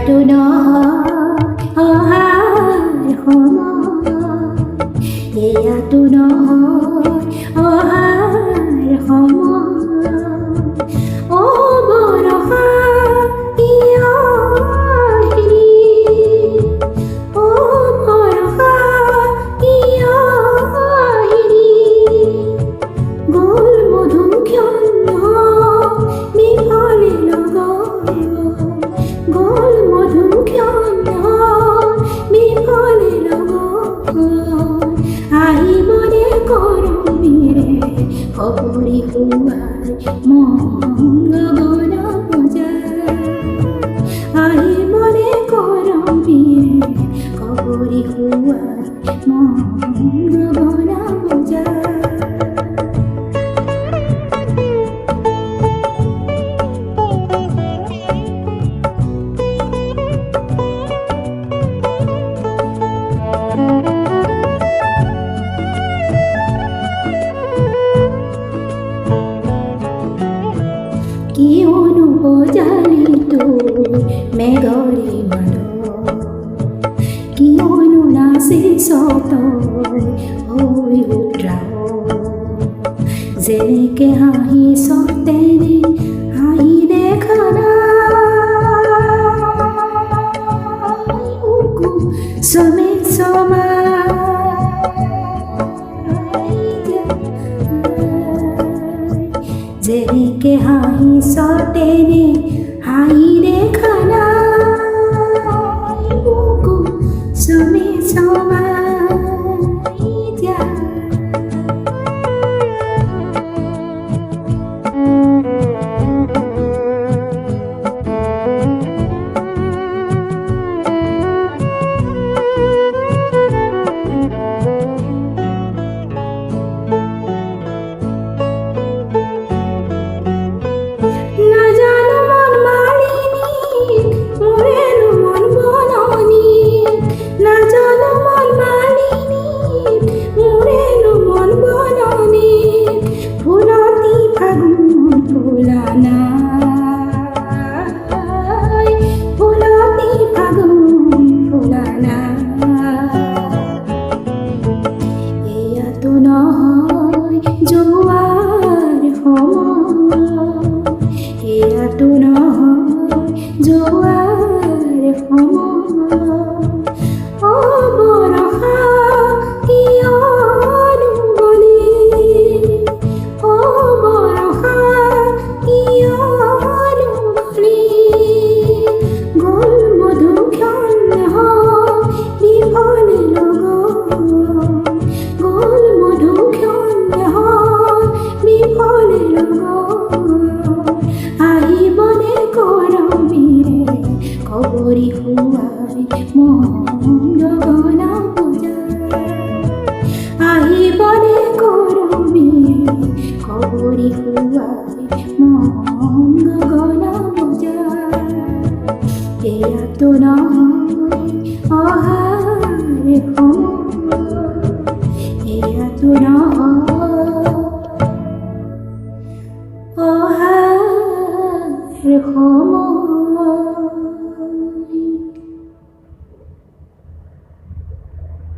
এয়াতো নহয় অহাৰ সময়, এয়াতো নহয় অহাৰ সময়। অ বৰষা কিয় আহিলি, অ বৰষা কিয় আহিলি, গ'ল মধুক্ষণ বিফলে লগত, গ'ল মধুক্ষণ বিফলে লগত। আহিবনে কৰমীৰে সপৰি শুৱাই মন গগন পূজাই, আহিবনে কৰমীৰে সপৰি শুৱাই মন গগন পূজাই। কিয়নো বজালি তোৰ মেঘৰে মাত, কিয়নো নাচিছ তই হৈ উত্ৰাও, যেনেকে হাঁহিছ তেনে হাঁহি দেখা নাই, চমে চমা যেনেকে হাঁহিছ তেনে হাঁহি দেখা নাই, বুকু চুমি চমাই যায়। এয়াতো নহয় যোৱাৰ সময়, এয়াতো নহয় যোৱাৰ সময়। অ বৰষা কিয় গলি, অ বৰষা কিয় গলি, গ'ল মধুক্ষণ বিফলে লগত, গ'ল মধুক্ষণ বিফলে লগত। আহিবনে কৰমীৰে সপৰি শুৱাই মন গগন পূজাই, আহিবনে কৰমীৰে সপৰি শুৱাই মন গগন পূজাই। এয়াতো নহয় অহাৰ সময়, এয়াতো নহয় অহাৰ সময়।